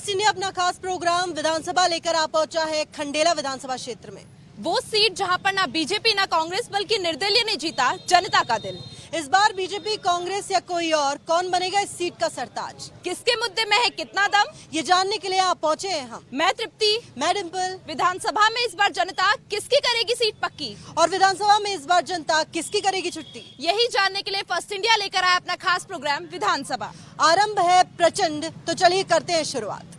First India अपना खास programme विधानसभा लेकर आ पहुंचा है खंडेला विधानसभा क्षेत्र में। वो सीट जहां पर ना बीजेपी ना कांग्रेस बल्कि निर्दलीय ने जीता जनता का दिल। इस बार बीजेपी, कांग्रेस या कोई और, कौन बनेगा इस सीट का सरताज? किसके मुद्दे में है कितना दम, ये जानने के लिए आप पहुंचे हैं हम। मैं तृप्ति, मैं डिम्पल। विधानसभा में इस बार जनता किसकी करेगी सीट पक्की, और विधानसभा में इस बार जनता किसकी करेगी छुट्टी, यही जानने के लिए फर्स्ट इंडिया लेकर आया अपना खास प्रोग्राम विधानसभा। आरंभ है प्रचंड, तो चलिए करते हैं शुरुआत।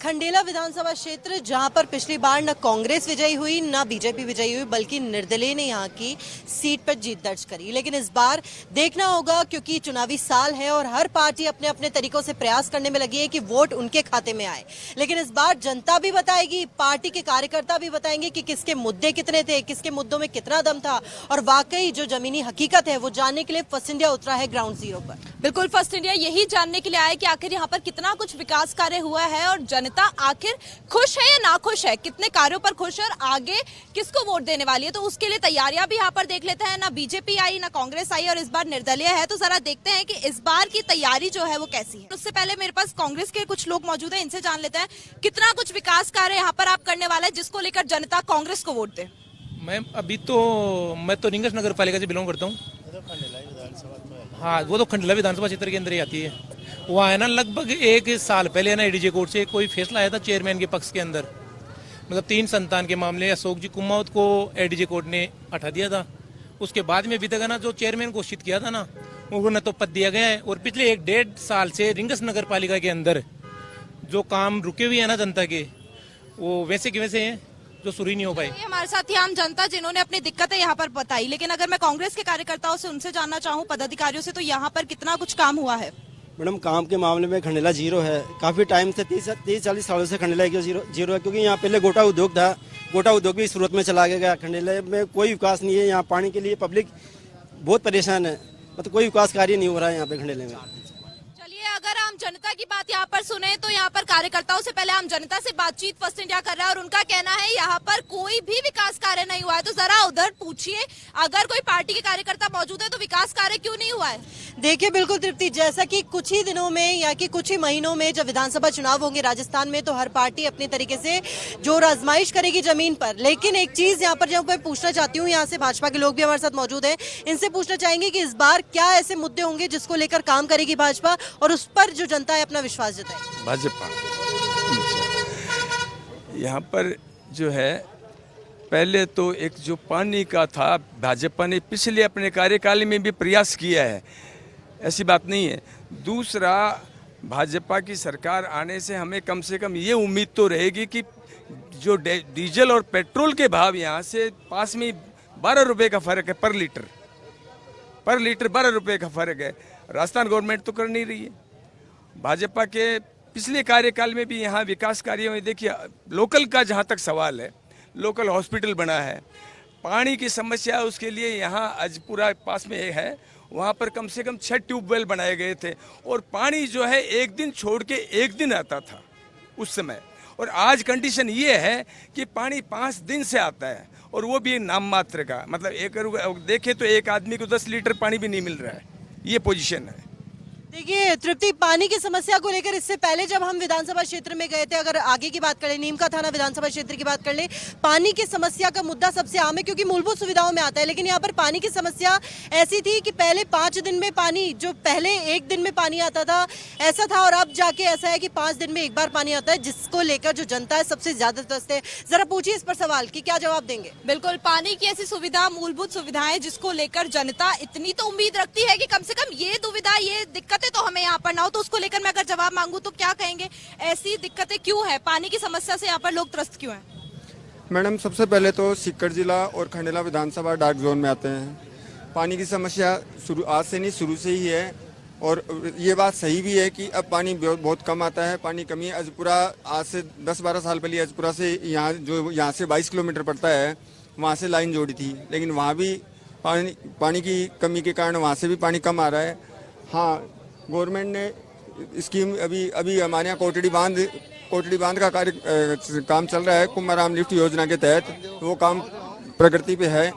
खंडेला विधानसभा क्षेत्र, जहां पर पिछली बार न कांग्रेस विजयी हुई न बीजेपी विजयी हुई, बल्कि निर्दलीय ने यहां की सीट पर जीत दर्ज करी। लेकिन इस बार देखना होगा, क्योंकि चुनावी साल है और हर पार्टी अपने अपने तरीकों से प्रयास करने में लगी है कि वोट उनके खाते में आए। लेकिन इस बार जनता भी बताएगी, पार्टी के कार्यकर्ता भी बताएंगे कि किसके मुद्दे कितने थे, किसके मुद्दों में कितना दम था, और वाकई जो जमीनी हकीकत है वो जानने के लिए फर्स्ट इंडिया उतरा है ग्राउंड जीरो पर। बिल्कुल, फर्स्ट इंडिया यही जानने के लिए आया कि आखिर यहाँ पर कितना कुछ विकास कार्य हुआ है और जनता आखिर खुश है या नाखुश है, कितने कार्यों पर खुश है और आगे किसको वोट देने वाली है। तो उसके लिए तैयारियां भी यहाँ पर देख लेते हैं। ना बीजेपी आई ना कांग्रेस आई और इस बार निर्दलीय है, तो जरा देखते हैं कि इस बार की तैयारी जो है वो कैसी है। उससे पहले मेरे पास कांग्रेस के कुछ लोग मौजूद है, इनसे जान लेते हैं कितना कुछ विकास कार्य यहाँ पर आप करने वाला है जिसको लेकर जनता कांग्रेस को वोट दे। मैं तो रिंगस नगर पालिका से बिलोंग करता हूँ। हाँ, वो तो खंडेला विधानसभा क्षेत्र के अंदर ही आती है। वहाँ है ना, लगभग एक साल पहले ना एडीजे कोर्ट से कोई फैसला आया था चेयरमैन के पक्ष के अंदर। मतलब 3 संतान के मामले अशोक जी कुमावत को एडीजे कोर्ट ने हटा दिया था। उसके बाद में अभी तक ना जो चेयरमैन घोषित किया था ना, उनको न तो पद दिया गया है। और पिछले 1-1.5 साल से रिंगस नगर पालिका के अंदर जो काम रुके हुए हैं ना जनता के, वो वैसे के वैसे हैं, जो शुरू ही नहीं हो पाए। हमारे साथ ही आम जनता जिन्होंने अपनी दिक्कतें यहाँ पर बताई। लेकिन अगर मैं कांग्रेस के कार्यकर्ताओं से उनसे जानना चाहूँ, पदाधिकारियों से, तो यहाँ पर कितना कुछ काम हुआ है? मैडम, काम के मामले में खंडेला जीरो है। काफ़ी टाइम से 30-40 सालों से खंडेला जीरो है, क्योंकि यहाँ पहले गोटा उद्योग था। गोटा उद्योग भी सूरत में चला गया। खंडेला में कोई विकास नहीं है। यहाँ पानी के लिए पब्लिक बहुत परेशान है, मतलब कोई विकास कार्य नहीं हो रहा है यहाँ पे खंडेले में। अगर आम जनता की बात यहाँ पर सुने तो यहाँ पर कार्यकर्ताओं से पहले आम जनता से बातचीत फर्स्ट इंडिया कर रहा है और उनका कहना है यहाँ पर कोई भी विकास कार्य नहीं हुआ है। तो जरा उधर पूछिए, अगर कोई पार्टी के कार्यकर्ता मौजूद है तो विकास कार्य क्यों नहीं हुआ है? देखिए, बिल्कुल तृप्ति, जैसा कि कुछ ही दिनों में या कि कुछ ही महीनों में जब विधानसभा चुनाव होंगे राजस्थान में, तो हर पार्टी अपने तरीके से जोर आजमाइश करेगी जमीन पर। लेकिन एक चीज यहाँ पर जो मैं पूछना चाहती हूँ, यहाँ से भाजपा के लोग भी हमारे साथ मौजूद है, इनसे पूछना चाहेंगे कि इस बार क्या ऐसे मुद्दे होंगे जिसको लेकर काम करेगी भाजपा और उस पर जो जनता है अपना विश्वास जताए। भाजपा यहाँ पर जो है, पहले तो एक जो पानी का था, भाजपा ने पिछले अपने कार्यकाल में भी प्रयास किया है, ऐसी बात नहीं है। दूसरा, भाजपा की सरकार आने से हमें कम से कम ये उम्मीद तो रहेगी कि जो डीजल और पेट्रोल के भाव यहाँ से पास में 12 रुपये का फर्क है पर लीटर 12 रुपये का फर्क है। राजस्थान गवर्नमेंट तो कर नहीं रही है। भाजपा के पिछले कार्यकाल में भी यहाँ विकास कार्यों में देखिए, लोकल का जहाँ तक सवाल है, लोकल हॉस्पिटल बना है, पानी की समस्या उसके लिए यहाँ अजपुरा पास में है, वहाँ पर कम से कम 6 ट्यूबवेल बनाए गए थे और पानी जो है एक दिन छोड़ के एक दिन आता था उस समय। और आज कंडीशन ये है कि पानी 5 दिन से आता है और वो भी नाम मात्र का, मतलब एक देखे तो एक आदमी को 10 लीटर पानी भी नहीं मिल रहा है, ये पोजीशन है। देखिए तृप्ति, पानी की समस्या को लेकर इससे पहले जब हम विधानसभा क्षेत्र में गए थे, अगर आगे की बात करें, नीम का थाना विधानसभा क्षेत्र की बात कर ले, पानी की समस्या का मुद्दा सबसे आम है क्योंकि मूलभूत सुविधाओं में आता है। लेकिन यहाँ पर पानी की समस्या ऐसी थी कि पहले 5 दिन में पानी, जो पहले 1 दिन में पानी आता था ऐसा था, और अब जाके ऐसा है कि 5 दिन में एक बार पानी आता है, जिसको लेकर जो जनता है सबसे ज्यादा त्रस्त है। जरा पूछिए इस पर सवाल कि क्या जवाब देंगे। बिल्कुल, पानी की ऐसी सुविधा, मूलभूत सुविधाएं जिसको लेकर जनता इतनी तो उम्मीद रखती है कि कम से कम ये दुविधा, ये दिक्कतें तो हमें यहाँ पर ना हो। तो उसको लेकर मैं अगर जवाब मांगू तो क्या कहेंगे, ऐसी दिक्कतें क्यों है, पानी की समस्या से यहाँ पर लोग त्रस्त क्यों हैं? मैडम, सबसे पहले तो सीकर जिला और खंडेला विधानसभा डार्क जोन में आते हैं। पानी की समस्या आज से नहीं, शुरू से ही है। और ये बात सही भी है कि अब पानी बहुत कम आता है, पानी कमी है। अजपुरा आज से 10-12 साल पहले अजपुरा से यहाँ से 22 किलोमीटर पड़ता है, वहाँ से लाइन जोड़ी थी, लेकिन वहाँ भी पानी की कमी के कारण वहाँ से भी पानी कम आ रहा है। हाँ, गवर्नमेंट ने स्कीम अभी हमारे यहाँ कोटड़ी बांध का काम चल रहा है, कुमाराम लिफ्ट योजना के तहत, वो काम प्रगति पे है।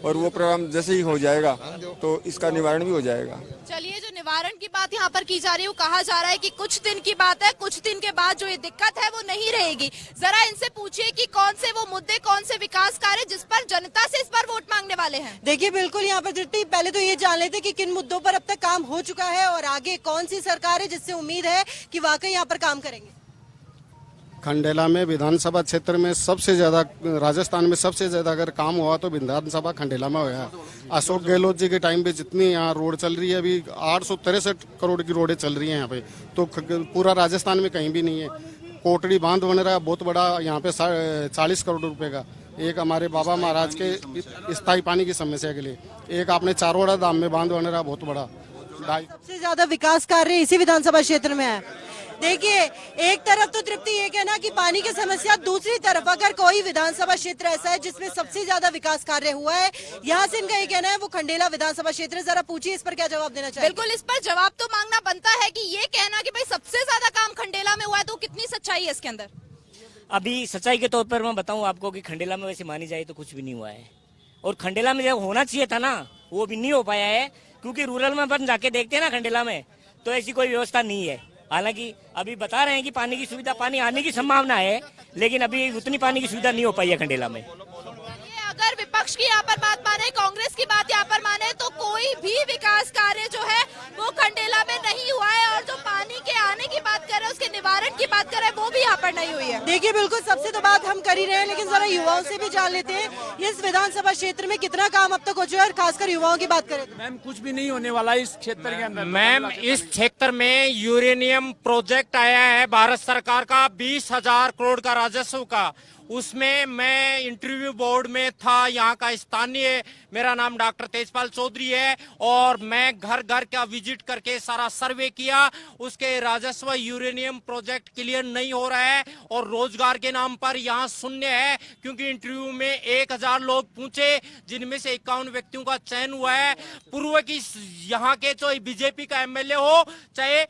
और वो प्रोग्राम जैसे ही हो जाएगा तो इसका निवारण भी हो जाएगा। चलिए, जो निवारण की बात यहाँ पर की जा रही है, वो कहा जा रहा है कि कुछ दिन की बात है, कुछ दिन के बाद जो ये दिक्कत है वो नहीं रहेगी। जरा इनसे पूछिए कि कौन से वो मुद्दे, कौन से विकास कार्य जिस पर जनता से इस बार वोट मांगने वाले हैं। देखिए बिल्कुल यहाँ पर तृप्ति, पहले तो ये जान लेते कि किन मुद्दों पर अब तक काम हो चुका है और आगे कौन सी सरकार है जिससे उम्मीद है कि वाकई यहाँ पर काम करेंगे। खंडेला में विधानसभा क्षेत्र में सबसे ज्यादा, राजस्थान में सबसे ज्यादा अगर काम हुआ तो विधानसभा खंडेला में हुआ। अशोक गहलोत जी के टाइम पे जितनी यहाँ रोड चल रही है, अभी 863 करोड़ की रोडें चल रही हैं यहाँ पे, तो पूरा राजस्थान में कहीं भी नहीं है। कोटड़ी बांध बन रहा है बहुत बड़ा यहाँ पे 40 करोड़ रुपए का, एक हमारे बाबा महाराज के स्थायी पानी की समस्या के लिए, एक आपने चारोड़ा धाम में बांध बन रहा है बहुत बड़ा। सबसे ज्यादा विकास कार्य इसी विधानसभा क्षेत्र में है। देखिए, एक तरफ तो तृप्ति ये कहना कि पानी की समस्या, दूसरी तरफ अगर कोई विधानसभा क्षेत्र ऐसा है जिसमें सबसे ज्यादा विकास कार्य हुआ है, यहाँ से इनका ये कहना है वो खंडेला विधानसभा क्षेत्र है। जरा पूछिए इस पर क्या जवाब देना चाहिए। बिल्कुल, इस पर जवाब तो मांगना बनता है कि ये कहना कि भाई सबसे ज्यादा काम खंडेला में हुआ है, तो कितनी सच्चाई है इसके अंदर। अभी सच्चाई के तौर पर मैं बताऊं आपको कि खंडेला में वैसे मानी जाए तो कुछ भी नहीं हुआ है, और खंडेला में जब होना चाहिए था ना वो भी नहीं हो पाया है, क्योंकि रूरल में अपन जाके देखते हैं ना खंडेला में तो ऐसी कोई व्यवस्था नहीं है। हालांकि अभी बता रहे हैं कि पानी की सुविधा, पानी आने की संभावना है, लेकिन अभी उतनी पानी की सुविधा नहीं हो पाई है खंडेला में। अगर विपक्ष की यहाँ पर बात माने, कांग्रेस की बात यहाँ पर माने, तो कोई भी विकास कार्य जो है वो खंडेला में नहीं हुआ है, और जो पानी के आने की बात कर रहे हैं, उसके निवारण की बात कर रहे हैं, वो भी यहाँ पर नहीं हुई है। देखिए बिल्कुल, सबसे तो बात हम कर ही रहे हैं, लेकिन जरा युवाओं से भी जान लेते हैं इस विधानसभा क्षेत्र में कितना काम अब तक हो चुका है, और खासकर युवाओं की बात करें तो। मैम कुछ भी नहीं होने वाला इस क्षेत्र के अंदर। मैम, इस क्षेत्र में यूरेनियम प्रोजेक्ट आया है भारत सरकार का 20,000 करोड़ का राजस्व का, उसमें मैं इंटरव्यू बोर्ड में था, यहाँ का स्थानीय, मेरा नाम डॉक्टर तेजपाल चौधरी है, और मैं घर घर का विजिट करके सारा सर्वे किया। उसके राजस्व यूरेनियम प्रोजेक्ट क्लियर नहीं हो रहा है, और रोजगार के नाम पर यहाँ शून्य है, क्योंकि इंटरव्यू में 1000 लोग पूछे, जिनमें से 51 व्यक्तियों का चयन हुआ है। पूर्व की यहाँ के चाहे बीजेपी का एमएलए हो चाहे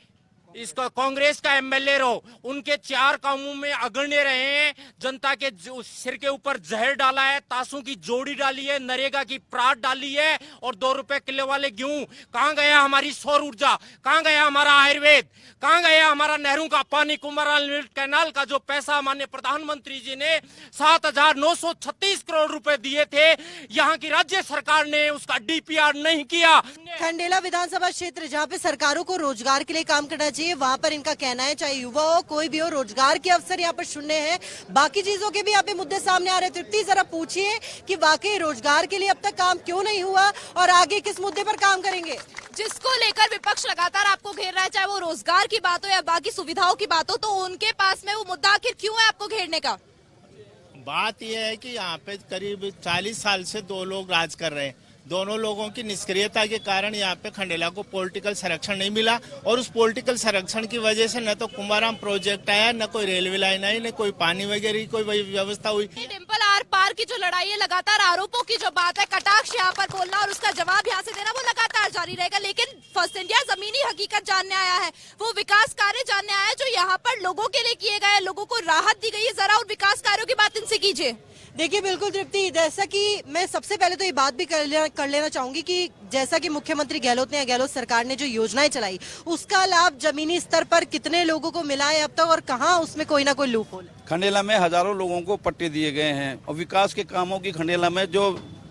इसका कांग्रेस का एमएलए रहो, उनके 4 कामों में अग्रणी रहे हैं। जनता के सिर के ऊपर जहर डाला है, तासों की जोड़ी डाली है, नरेगा की प्राट डाली है, और 2 रुपए किलो वाले गेहूं। कहां गया हमारी सौर ऊर्जा, कहां गया हमारा आयुर्वेद, कहां गया हमारा नेहरू का पानी, कुमारल कैनाल का जो पैसा माननीय प्रधानमंत्री जी ने 7,936 करोड़ रुपए दिए थे, यहाँ की राज्य सरकार ने उसका डीपीआर नहीं किया। खंडेला विधानसभा क्षेत्र जहाँ पे सरकारों को रोजगार के लिए काम करना चाहिए, वहाँ पर इनका कहना है चाहे युवा हो कोई भी हो, रोजगार के अवसर यहाँ पर शून्य है। बाकी चीजों के भी यहाँ पे मुद्दे सामने आ रहे हैं। तृप्ति, जरा पूछिए कि वाकई रोजगार के लिए अब तक काम क्यों नहीं हुआ और आगे किस मुद्दे पर काम करेंगे। जिसको लेकर विपक्ष लगातार आपको घेर रहा है, चाहे वो रोजगार की बात हो या बाकी सुविधाओं की बात हो, तो उनके पास में वो मुद्दा आखिर क्यों है आपको घेरने का। बात यह है कि यहाँ पे करीब 40 साल से 2 लोग राज कर रहे हैं। दोनों लोगों की निष्क्रियता के कारण यहाँ पे खंडेला को पॉलिटिकल संरक्षण नहीं मिला, और उस पॉलिटिकल संरक्षण की वजह से न तो कुंभाराम प्रोजेक्ट आया, न कोई रेलवे लाइन आई, न कोई पानी वगैरह की कोई व्यवस्था हुई। डिम्पल, आर पार की जो लड़ाई है, लगातार आरोपों की जो बात है, कटाक्ष यहाँ पर बोलना और उसका जवाब यहाँ से देना, वो लगातार जारी रहेगा। लेकिन फर्स्ट इंडिया जमीनी हकीकत जानने आया है, वो विकास कार्य जानने आया है जो यहाँ पर लोगों के लिए किए गए, लोगों को राहत दी गई है। जरा उन विकास कार्यों की बात इनसे कीजिए। देखिए बिल्कुल तृप्ति, जैसा कि मैं सबसे पहले तो ये बात भी कर लेना चाहूंगी कि जैसा कि मुख्यमंत्री गहलोत ने, गहलोत सरकार ने जो योजनाएं चलाई, उसका लाभ जमीनी स्तर पर कितने लोगों को मिला है अब तक, और कहां उसमें कोई ना कोई लूप होल है। खंडेला में हजारों लोगों को पट्टे दिए गए हैं, और विकास के कामों की खंडेला में जो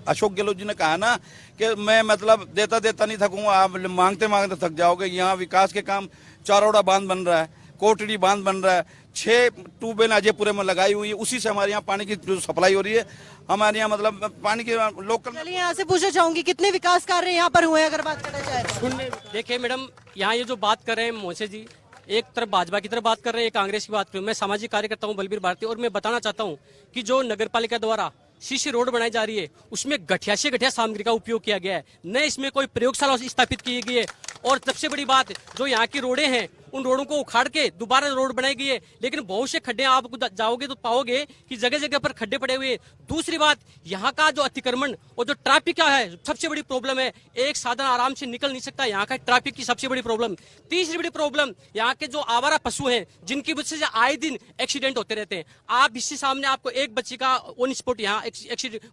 अशोक गहलोत जी ने कहा ना कि मैं मतलब देता देता नहीं थकूंगा, आप मांगते मांगते थक जाओगे। यहाँ विकास के काम, चारोड़ा बांध बन रहा है, कोटड़ी बांध बन रहा है, 6 ट्यूबवेल अजयपुरे में लगाई हुई है, उसी से हमारे यहाँ पानी की जो सप्लाई हो रही है, हमारे यहाँ मतलब पानी की लोकल। चलिए यहाँ से पूछना चाहूंगी कितने विकास कार्य यहाँ पर हुए, अगर बात करना चाहे तो। देखिए मैडम, यहाँ ये जो बात कर रहे हैं मोसे जी, एक तरफ भाजपा की तरफ बात कर रहे हैं, एक कांग्रेस की बात कर रहे हैं। मैं सामाजिक कार्यकर्ता हूँ बलबीर भारती, और मैं बताना चाहता हूँ कि जो नगर पालिका द्वारा शीशी रोड बनाई जा रही है, उसमें घटिया से घटिया सामग्री का उपयोग किया गया है, न इसमें कोई प्रयोगशाला स्थापित की गई है। और सबसे बड़ी बात, जो यहाँ की रोडें हैं उन रोडों को उखाड़ के दोबारा रोड बनाई गई है, लेकिन बहुत से खड्डे आप जाओगे तो पाओगे कि जगह जगह पर खड्डे पड़े हुए। दूसरी बात, यहाँ का जो अतिक्रमण और जो ट्रैफिक का है सबसे बड़ी प्रॉब्लम है। एक साधन आराम से निकल नहीं सकता, यहाँ का ट्रैफिक की सबसे बड़ी प्रॉब्लम। तीसरी बड़ी प्रॉब्लम, यहाँ के जो आवारा पशु हैं जिनकी वजह से आए दिन एक्सीडेंट होते रहते हैं। आप इससे सामने आपको एक बच्ची का ऑन स्पॉट यहाँ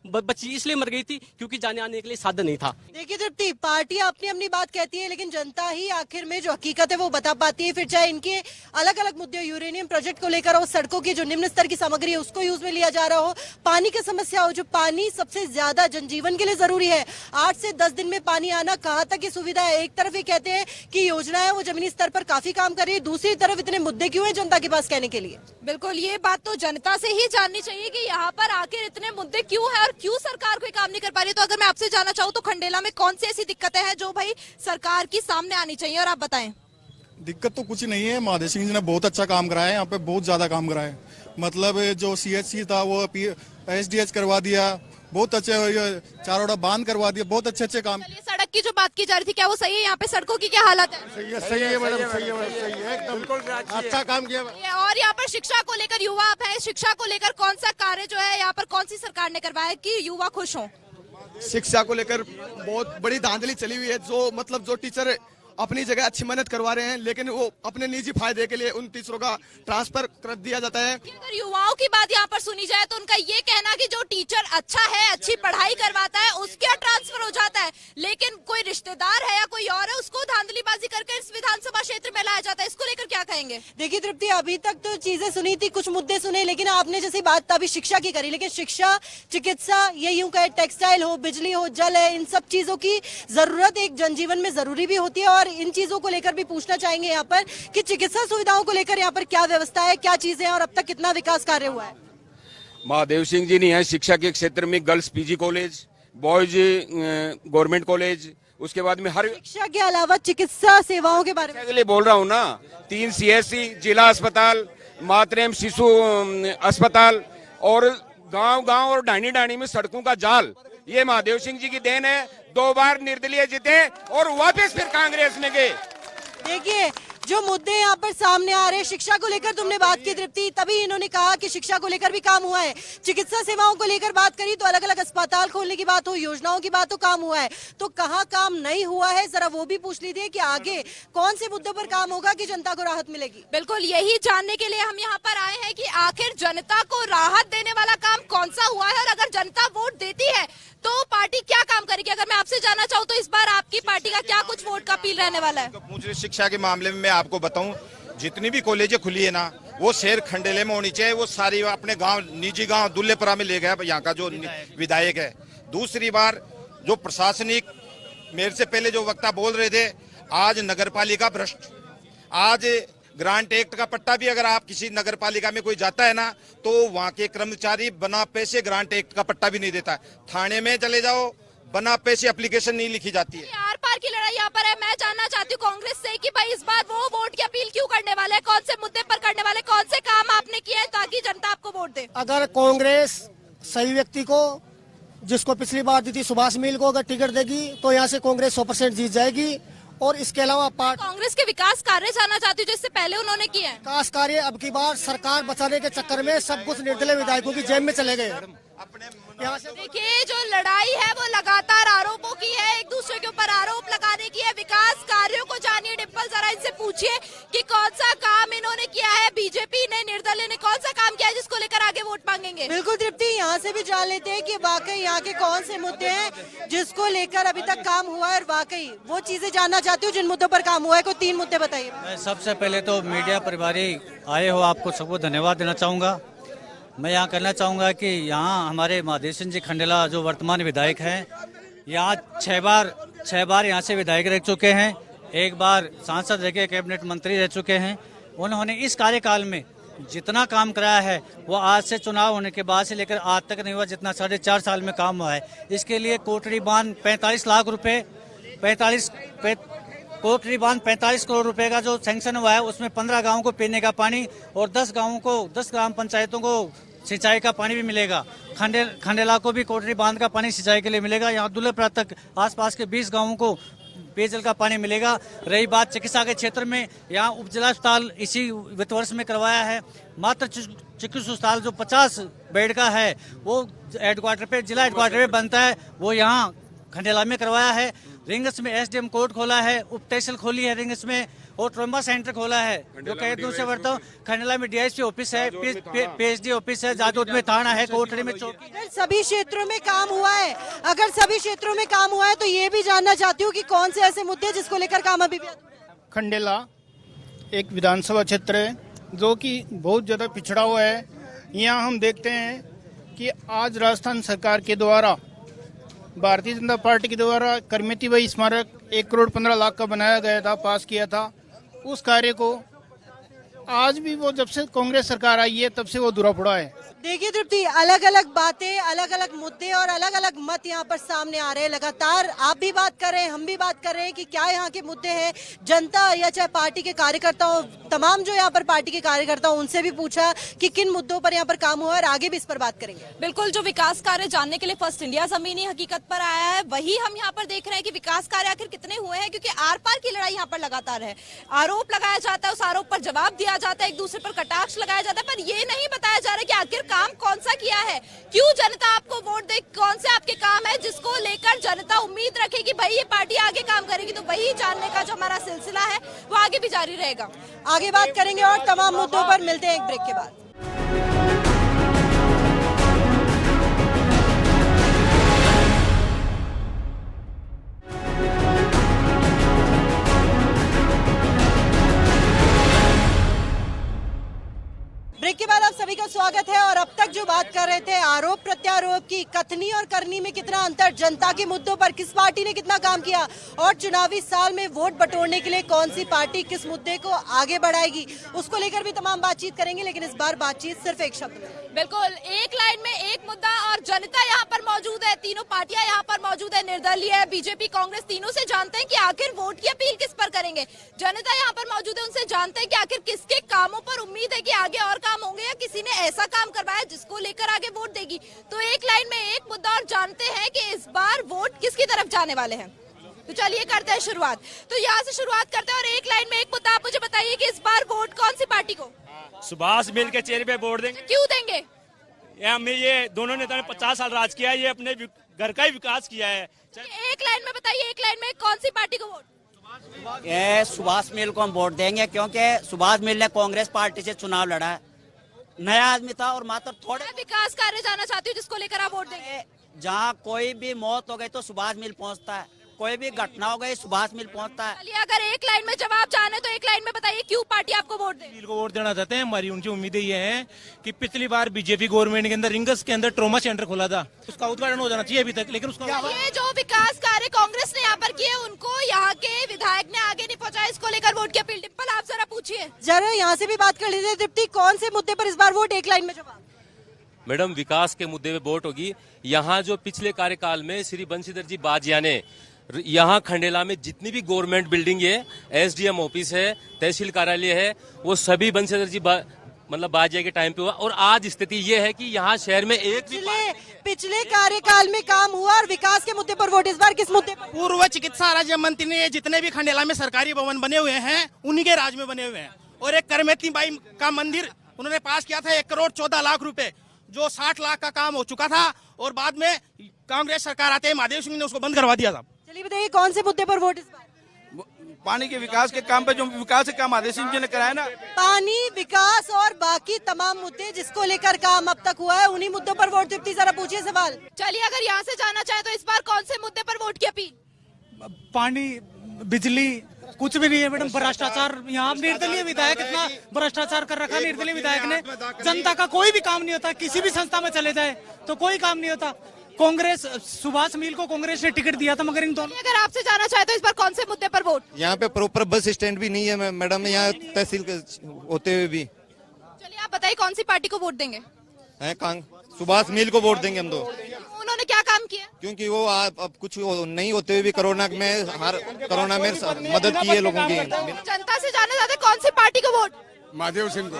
बच्ची इसलिए मर गई थी क्योंकि जाने आने के लिए साधन नहीं था। देखिए तृप्ति, पार्टी अपनी अपनी बात कहती है, लेकिन जनता ही आखिर में जो हकीकत है वो बता पाती है। फिर चाहे इनके अलग अलग मुद्दे, यूरेनियम प्रोजेक्ट को लेकर हो, सड़कों की जो निम्न स्तर की सामग्री है उसको यूज में लिया जा रहा हो, पानी की समस्या हो, जो पानी सबसे ज्यादा जनजीवन के लिए जरूरी है। 8 से 10 दिन में पानी आना कहाँ तक की सुविधा है। एक तरफ ये कहते हैं कि योजना है वो जमीनी स्तर पर काफी काम कर रही है, दूसरी तरफ इतने मुद्दे क्यों है जनता के पास कहने के लिए। बिल्कुल, ये बात तो जनता से ही जाननी चाहिए कि यहाँ पर आखिर इतने मुद्दे क्यों है और क्यों सरकार कोई काम नहीं कर पा रही है। तो अगर मैं आपसे जानना चाहूँ तो खंडेला में कौन सी ऐसी दिक्कतें हैं जो भाई सरकार की सामने आनी चाहिए, और आप बताएं। दिक्कत तो कुछ नहीं है, महादेव सिंह जी ने बहुत अच्छा काम कराया है, यहाँ पे बहुत ज्यादा काम कराया है। मतलब जो CHC था वो SDH करवा दिया, बहुत अच्छे चारोड़ा बांध करवा दिया, बहुत अच्छे अच्छे काम। सड़क की जो बात की जा रही थी, क्या वो सही है? यहाँ पे सड़कों की क्या हालत है? सही है मैडम, सही है एकदम अच्छा काम किया। और यहाँ पर शिक्षा को लेकर युवा आप हैं, शिक्षा को लेकर कौन सा कार्य जो है यहाँ पर कौन सी सरकार ने करवाया कि युवा खुश हों? शिक्षा को लेकर बहुत बड़ी धांधली चली हुई है। जो टीचर अपनी जगह अच्छी मेहनत करवा रहे हैं, लेकिन वो अपने निजी फायदे के लिए उन टीचरों का ट्रांसफर कर दिया जाता है। अगर युवाओं की बात यहाँ पर सुनी जाए तो उनका ये कहना कि जो टीचर अच्छा है, अच्छी पढ़ाई करवाता है, उसका ट्रांसफर हो जाता है, लेकिन कोई रिश्तेदार है या कोई और है उसको धांधलीबाजी करके इस विधानसभा क्षेत्र में लाया जाता है। इसको लेकर क्या कहेंगे? देखिए तृप्ति, अभी तक तो चीजें सुनी थी, कुछ मुद्दे सुने, लेकिन आपने जैसी बात अभी शिक्षा की करी, लेकिन शिक्षा, चिकित्सा, ये यूं कहे टेक्सटाइल हो, बिजली हो, जल है, इन सब चीजों की जरूरत एक जनजीवन में जरूरी भी होती है। और इन चीजों को लेकर भी पूछना चाहेंगे यहाँ पर कि चिकित्सा सुविधाओं को लेकर यहाँ पर क्या व्यवस्था है, क्या चीजें हैं और अब तक कितना विकास कार्य हुआ है। महादेव सिंह जी ने है शिक्षा के क्षेत्र में girls PG college, boys government college, उसके बाद में हर शिक्षा के अलावा चिकित्सा सेवाओं के बारे में के लिए बोल रहा हूँ ना, 3 CHC, जिला अस्पताल, मातृ शिशु अस्पताल और गांव और डाणी में सड़कों का जाल, ये महादेव सिंह जी की देन है। 2 बार निर्दलीय जीते और वापस फिर कांग्रेस में गए। देखिए जो मुद्दे यहाँ पर सामने आ रहे हैं, शिक्षा को लेकर तुमने बात की तृप्ति, तभी इन्होंने कहा कि शिक्षा को लेकर भी काम हुआ है। चिकित्सा सेवाओं को लेकर बात करी तो अलग अलग अस्पताल खोलने की बात हो, योजनाओं की बात हो, काम हुआ है। तो कहाँ काम नहीं हुआ है जरा वो भी पूछ लीजिए कि आगे कौन से मुद्दों पर काम होगा कि जनता को राहत मिलेगी। बिल्कुल, यही जानने के लिए हम यहाँ पर आए हैं कि आखिर जनता को राहत देने वाला काम कौन सा हुआ है और अगर जनता वोट देती है तो पार्टी क्या काम करेगी। अगर मैं आपसे जानना चाहूँ तो इस बार आपकी पार्टी का क्या कुछ वोट का अपील रहने वाला है? शिक्षा के मामले में मैं आपको बताऊं, जितनी भी कॉलेजें खुली है ना, वो शहर खंडेले में होनी चाहिए। वो सारी अपने गांव, निजी गांव दुल्लेपरा में ले गया यहाँ का जो विधायक है। दूसरी बार जो प्रशासनिक, मेरे से पहले जो वक्ता बोल रहे थे, आज नगरपालिका भ्रष्ट, आज ग्रांट एक्ट का पट्टा भी अगर आप किसी नगरपालिका में कोई जाता है ना, तो वहाँ के कर्मचारी बना पैसे ग्रांट एक्ट का पट्टा भी नहीं देता। थाने में चले जाओ, बना पैसे एप्लीकेशन नहीं लिखी जाती है। आर पार की लड़ाई यहाँ पर है। मैं जानना चाहती हूँ कांग्रेस से कि भाई इस बार वो वोट की अपील क्यों करने वाले हैं, कौन से मुद्दे पर करने वाले, कौन से काम आपने किए हैं ताकि जनता आपको वोट दे। अगर कांग्रेस सही व्यक्ति को, जिसको पिछली बार दी थी सुभाष मील को, अगर टिकट देगी तो यहाँ से कांग्रेस 100% जीत जाएगी। और इसके अलावा कांग्रेस के विकास कार्य जानना चाहती हूँ जो इससे पहले उन्होंने किए हैं। विकास कार्य अब की बार सरकार बचाने के चक्कर में सब कुछ निर्दलीय विधायकों की जेब में चले गए। देखिए जो लड़ाई है वो लगातार आरोपों की है, एक दूसरे के ऊपर आरोप लगाने की है। विकास कार्यों को जानिए, डिम्पल जरा इनसे पूछिए कि कौन सा काम इन्होंने किया है, बीजेपी ने, निर्दलीय ने कौन सा काम किया है जिसको लेकर आगे वोट मांगेंगे। बिल्कुल तृप्ति, यहाँ से भी जान लेते हैं कि वाकई यहाँ के कौन से मुद्दे हैं जिसको लेकर अभी तक काम हुआ है और वाकई वो चीजें जानना चाहती हूँ जिन मुद्दों पर काम हुआ है। कोई 3 मुद्दे बताइए। मैं सबसे पहले तो मीडिया परिवारी आए हो, आपको सबको धन्यवाद देना चाहूँगा। मैं यहाँ कहना चाहूँगा कि यहाँ हमारे महादेव सिंह जी खंडेला जो वर्तमान विधायक हैं, यहाँ 6 बार यहाँ से विधायक रह चुके हैं, 1 बार सांसद रह के कैबिनेट मंत्री रह चुके हैं। उन्होंने इस कार्यकाल में जितना काम कराया है वो आज से चुनाव होने के बाद से लेकर आज तक नहीं हुआ, जितना 4.5 साल में काम हुआ है। इसके लिए कोटरी बांध 45 लाख रुपए, कोटरी बांध 45 करोड़ रुपए का जो सैंक्शन हुआ है, उसमें 15 गाँवों को पीने का पानी और 10 गाँवों को, 10 ग्राम पंचायतों को सिंचाई का पानी भी मिलेगा। खंडेला को भी कोटरी बांध का पानी सिंचाई के लिए मिलेगा। यहाँ दुल्लेपरा तक आसपास के 20 गाँवों को पेयजल का पानी मिलेगा। रही बात चिकित्सा के क्षेत्र में, यहाँ उप जिला अस्पताल इसी वित्त वर्ष में करवाया है। मात्र चिकित्सा अस्पताल जो 50 बेड का है वो हेडक्वार्टर पे, जिला हेडक्वार्टर पे बनता है, वो यहाँ खंडेला में करवाया है। रिंग्स में एसडीएम कोर्ट खोला है, उप तहसील खोली है रिंग्स में, और ट्रॉमा सेंटर खोला है। जो कई दूर से बढ़ता हूँ, खंडेला में डीएसपी ऑफिस है, पीएचडी ऑफिस है, जादूत में थाना है, कोटड़ी में चौकी। अगर सभी क्षेत्रों में काम हुआ है, तो ये भी जानना चाहती हूँ कि कौन से ऐसे मुद्दे जिसको लेकर काम अभी भी खंडेला एक विधानसभा क्षेत्र है जो कि बहुत ज्यादा पिछड़ा हुआ है। यहाँ हम देखते हैं कि आज राजस्थान सरकार के द्वारा, भारतीय जनता पार्टी के द्वारा करमेती बाई स्मारक 1 करोड़ 15 लाख का बनाया गया था, पास किया था। उस कार्य को आज भी वो, जब से कांग्रेस सरकार आई है तब से वो अधूरा पड़ा है। देखिए तृप्ति, अलग अलग बातें, अलग अलग मुद्दे और अलग अलग मत यहाँ पर सामने आ रहे हैं। लगातार आप भी बात कर रहे हैं, हम भी बात कर रहे हैं कि क्या यहाँ के मुद्दे हैं। जनता या चाहे पार्टी के कार्यकर्ता हो, तमाम जो यहाँ पर पार्टी के कार्यकर्ता हो, उनसे भी पूछा कि किन मुद्दों पर यहाँ पर काम हुआ है, और आगे भी इस पर बात करेंगे। बिल्कुल, जो विकास कार्य जानने के लिए फर्स्ट इंडिया जमीनी हकीकत पर आया है, वही हम यहाँ पर देख रहे हैं कि विकास कार्य आखिर कितने हुए हैं, क्योंकि आर पार की लड़ाई यहाँ पर लगातार है। आरोप लगाया जाता है, उस आरोप पर जवाब दिया जाता है, एक दूसरे पर कटाक्ष लगाया जाता है, पर ये नहीं बताया जा रहा कि आखिर काम कौन सा किया है, क्यों जनता आपको वोट दे, कौन से आपके काम है जिसको लेकर जनता उम्मीद रखे कि भाई ये पार्टी आगे काम करेगी। तो वही जानने का जो हमारा सिलसिला है वो आगे भी जारी रहेगा। आगे बात करेंगे और तमाम मुद्दों पर मिलते हैं एक ब्रेक के बाद। ब्रेक के बाद आप सभी का स्वागत है। और अब तक जो बात कर रहे थे आरोप प्रत्यारोप की, कथनी और करनी में कितना अंतर, जनता के मुद्दों पर किस पार्टी ने कितना काम किया, और चुनावी साल में वोट बटोरने के लिए कौन सी पार्टी किस मुद्दे को आगे बढ़ाएगी, उसको लेकर भी तमाम बातचीत करेंगे। लेकिन इस बार बातचीत सिर्फ एक शब्द में, बिल्कुल एक लाइन में एक मुद्दा, और जनता यहाँ पर मौजूद है, तीनों पार्टियां यहाँ पर मौजूद है, निर्दलीय, बीजेपी, कांग्रेस, तीनों से जानते हैं कि आखिर वोट की अपील किस पर करेंगे। जनता यहाँ पर मौजूद है, उनसे जानते हैं कि आखिर किसके कामों पर उम्मीद है कि आगे और काम होंगे, या किसी ने ऐसा काम करवाया जिसको लेकर आगे वोट देगी। तो एक लाइन में एक मुद्दा, और जानते हैं कि इस बार वोट किसकी तरफ जाने वाले हैं। तो चलिए करते हैं शुरुआत। तो यहाँ से शुरुआत करते हैं, और एक लाइन में एक मुद्दा, आप मुझे बताइए कि इस बार वोट कौन सी पार्टी को? सुभाष मिल के चेहरे पे वोट देंगे। क्यों देंगे? ये दोनों नेता ने 50 साल राज किया है, ये अपने घर का ही विकास किया है। एक लाइन में बताइए, एक लाइन में कौन सी पार्टी को वोट? ये सुभाष मिल को हम वोट देंगे, क्योंकि सुभाष मिल ने कांग्रेस पार्टी से चुनाव लड़ा है, नया आदमी था, और मात्र थोड़े विकास कार्य जाना चाहती हूँ जिसको लेकर आप वोट देंगे। जहाँ कोई भी मौत हो गई तो सुभाष मिल पहुँचता है, कोई भी घटना हो गई सुभाष मिल पहुँचता है। चलिए, अगर एक लाइन में जवाब जाने तो एक लाइन में बताइए क्यों पार्टी आपको वोट दे? को वोट देना चाहते हैं। हमारी उनकी उम्मीदें ये हैं कि पिछली बार बीजेपी गवर्नमेंट के अंदर रिंगस के अंदर ट्रॉमा सेंटर खोला था, उसका उद्घाटन हो जाना चाहिए अभी तक, लेकिन उसका ये जो विकास कार्य कांग्रेस ने यहाँ पर किए, उनको यहाँ के विधायक ने आगे नहीं पहुँचाया, इसको लेकर वोट की अपील। डिम्पल, आप जरा पूछिए। जरा यहाँ से भी बात कर लीजिए तृप्ति, कौन से मुद्दे पर इस बार वोट? एक लाइन में जवाब। मैडम, विकास के मुद्दे पे वोट होगी। यहाँ जो पिछले कार्यकाल में श्री बंशीधर जी बाजिया ने यहाँ खंडेला में जितनी भी गवर्नमेंट बिल्डिंग है, एसडीएम ऑफिस है, तहसील कार्यालय है, वो सभी बंशीधर जी मतलब बाजिया के टाइम पे हुआ। और आज स्थिति ये है कि यहाँ शहर में एक पिछले कार्यकाल में काम हुआ, और विकास के मुद्दे पर वोट इस बार किस मुद्दे पर? पूर्व चिकित्सा राज्य मंत्री ने जितने भी खंडेला में सरकारी भवन बने हुए हैं उन्हीं के राज में बने हुए हैं, और एक करमेती बाई का मंदिर उन्होंने पास किया था 1 करोड़ 14 लाख रुपए, जो 60 लाख का काम हो चुका था, और बाद में कांग्रेस सरकार आते ही महादेव सिंह ने उसको बंद करवा दिया था। चलिए बताइए, कौन से मुद्दे पर वोट इस बार? पानी के विकास के काम पे, जो विकास के काम महादेव सिंह जी ने कराया ना, पानी, विकास और बाकी तमाम मुद्दे जिसको लेकर काम अब तक हुआ है, उन्हीं मुद्दों पर वोट। तृप्ति, जरा पूछिए सवाल। चलिए, अगर यहाँ से जाना चाहे तो इस बार कौन से मुद्दे पर वोट की अपील? पानी, बिजली, कुछ भी नहीं है मैडम। भ्रष्टाचार, यहाँ निर्दलीय विधायक इतना भ्रष्टाचार कर रखा, निर्दलीय विधायक ने। जनता का कोई भी काम नहीं होता, किसी भी संस्था में चले जाए तो कोई काम नहीं होता। कांग्रेस, सुभाष मिल को कांग्रेस ने टिकट दिया था, मगर इन दोनों। अगर आपसे जाना चाहे तो इस बार कौन से मुद्दे पर वोट? यहाँ पे प्रॉपर बस स्टैंड भी नहीं है मैडम, यहाँ तहसील होते हुए भी। चलिए, आप बताइए कौन सी पार्टी को वोट देंगे? सुभाष मिल को वोट देंगे हम तो। उन्होंने क्या काम किया? क्योंकि वो अब कुछ नहीं होते हुए भी कोरोना में मदद की है लोगों की। जनता से जानना चाहते कौन सी पार्टी को वोट? महादेव सिंह को।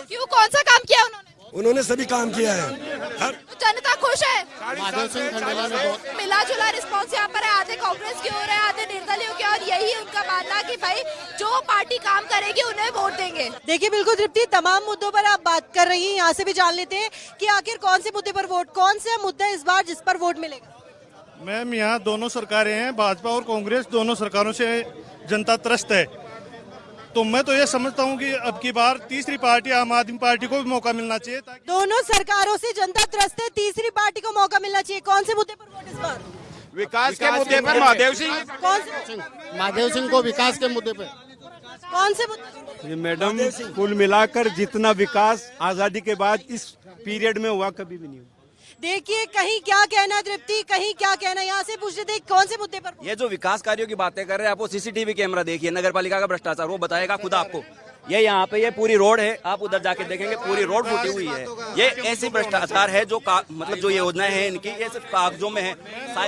क्यों, कौन सा काम किया उन्होंने? उन्होंने सभी काम किया है। जनता खुश है? महादेव सिंह खंडेला ने बहुत मिला जुला रिस्पॉन्स यहाँ पर है, आधे कांग्रेस की ओर है, आधे निर्दलीयों की, और यही उनका मानना कि भाई जो पार्टी काम करेगी उन्हें वोट देंगे। देखिए बिल्कुल तृप्ति, तमाम मुद्दों पर आप बात कर रही हैं, यहाँ से भी जान लेते हैं कि आखिर कौन से मुद्दे पर वोट, कौन सा मुद्दा इस बार जिस पर वोट मिलेगा। मैम यहाँ दोनों सरकारें हैं, भाजपा और कांग्रेस, दोनों सरकारों से जनता त्रस्त है। तो मैं तो ये समझता हूँ कि अब की बार तीसरी पार्टी आम आदमी पार्टी को भी मौका मिलना चाहिए। दोनों सरकारों से जनता त्रस्त है, तीसरी पार्टी को मौका मिलना चाहिए। कौन से मुद्दे पर वोट इस बार? विकास के मुद्दे पर महादेव सिंह। कौन से? महादेव सिंह को विकास के मुद्दे पे। कौन से मुद्दे? मैडम कुल मिलाकर जितना विकास आजादी के बाद इस पीरियड में हुआ कभी भी नहीं हुआ। देखिए कहीं क्या कहना तृप्ति, कहीं क्या कहना, यहाँ से पूछ लेते कौन से मुद्दे पर? ये जो विकास कार्यों की बातें कर रहे हैं, आप वो सीसीटीवी कैमरा देखिए, नगर पालिका का भ्रष्टाचार वो बताएगा खुद आपको। ये यहाँ पे ये पूरी रोड है, आप उधर जाके देखेंगे पूरी रोड फूटी हुई है। ये ऐसी भ्रष्टाचार है जो मतलब जो योजनाएं हैं इनकी, ये सिर्फ कागजों में है।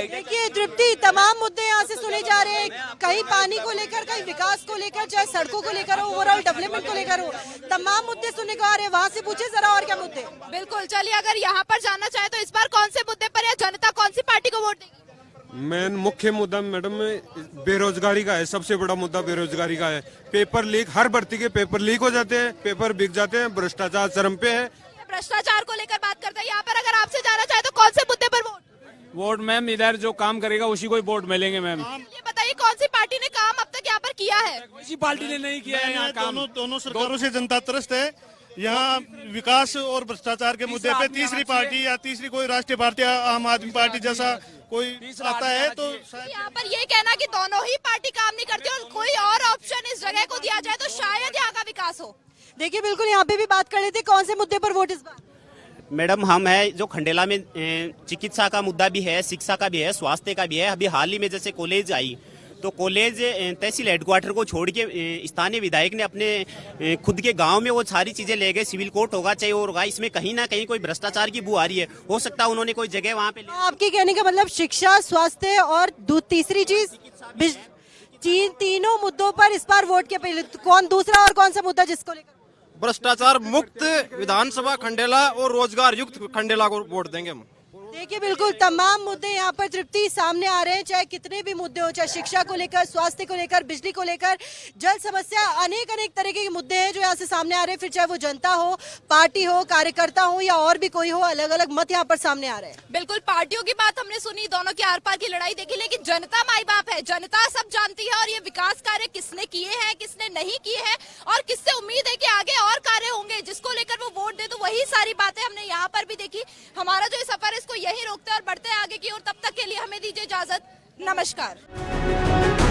देखिए तृप्ति, तमाम मुद्दे यहाँ से सुने जा रहे हैं, कहीं पानी को लेकर, कहीं विकास को लेकर, चाहे सड़कों को लेकर हो, ओवरऑल डेवलपमेंट को लेकर हो, तमाम मुद्दे सुनने को आ रहे हैं। वहाँ से पूछे जरा और क्या मुद्दे। बिल्कुल, चलिए अगर यहाँ पर जानना चाहे तो इस बार कौन से मुद्दे पर या जनता कौन सी पार्टी को वोट देगी? मेन मुख्य मुद्दा मैडम बेरोजगारी का है, सबसे बड़ा मुद्दा बेरोजगारी का है। पेपर लीक, हर भर्ती के पेपर लीक हो जाते हैं, पेपर बिक जाते हैं, भ्रष्टाचार चरम पे है। भ्रष्टाचार को लेकर बात करते हैं यहाँ पर, अगर आपसे जाना चाहे तो कौन से मुद्दे पर वोट? वोट मैम इधर जो काम करेगा उसी को ही वोट मिलेंगे मैम। ये बताइए कौन सी पार्टी ने काम अब तक यहाँ पर किया है? किसी पार्टी ने नहीं किया है यहाँ काम। दोनों सरकारों से जनता त्रस्त है। यहाँ विकास और भ्रष्टाचार के मुद्दे पे तीसरी पार्टी या तीसरी कोई राष्ट्रीय पार्टी, आम आदमी पार्टी जैसा कोई आता है तो यहाँ पर ये कहना कि दोनों ही पार्टी काम नहीं करती और कोई और ऑप्शन इस जगह को दिया जाए तो शायद यहाँ का विकास हो। देखिए बिल्कुल, यहाँ पे भी बात कर लेते कौन से मुद्दे पर वोट इस बार? मैडम हम है जो खंडेला में चिकित्सा का मुद्दा भी है, शिक्षा का भी है, स्वास्थ्य का भी है। अभी हाल ही में जैसे कॉलेज आई तो कॉलेज तहसील हेडक्वार्टर को छोड़ के स्थानीय विधायक ने अपने खुद के गांव में वो सारी चीजें ले गए। सिविल कोर्ट होगा चाहे और होगा, इसमें कहीं ना कहीं कोई भ्रष्टाचार की बू आ रही है। हो सकता है उन्होंने कोई जगह वहाँ पे। आपके कहने का मतलब शिक्षा, स्वास्थ्य और तीसरी चीज, तीनों मुद्दों पर इस बार वोट के पहले कौन दूसरा और कौन सा मुद्दा जिसको लेकर? भ्रष्टाचार मुक्त विधानसभा खंडेला और रोजगार युक्त खंडेला को वोट देंगे हम। देखिए बिल्कुल तमाम मुद्दे यहाँ पर तृप्ति सामने आ रहे हैं, चाहे कितने भी मुद्दे हो, चाहे शिक्षा को लेकर, स्वास्थ्य को लेकर, बिजली को लेकर, जल समस्या, अनेक तरह के मुद्दे हैं जो यहाँ से सामने आ रहे हैं। फिर चाहे वो जनता हो, पार्टी हो, कार्यकर्ता हो या और भी कोई हो, अलग अलग मत यहाँ पर सामने आ रहे हैं। बिल्कुल, पार्टियों की बात हमने सुनी, दोनों की आर पार की लड़ाई देखी, लेकिन जनता माई बाप है, जनता सब जानती है और ये विकास कार्य किसने किए हैं, किसने नहीं किए हैं और किससे उम्मीद है कि आगे और कार्य होंगे जिसको लेकर वो वोट दे। तो वही सारी बातें हमने यहाँ पर भी देखी। हमारा जो सफर है इसको यही रोकते हैं और बढ़ते हैं आगे की ओर। तब तक के लिए हमें दीजिए इजाजत। नमस्कार।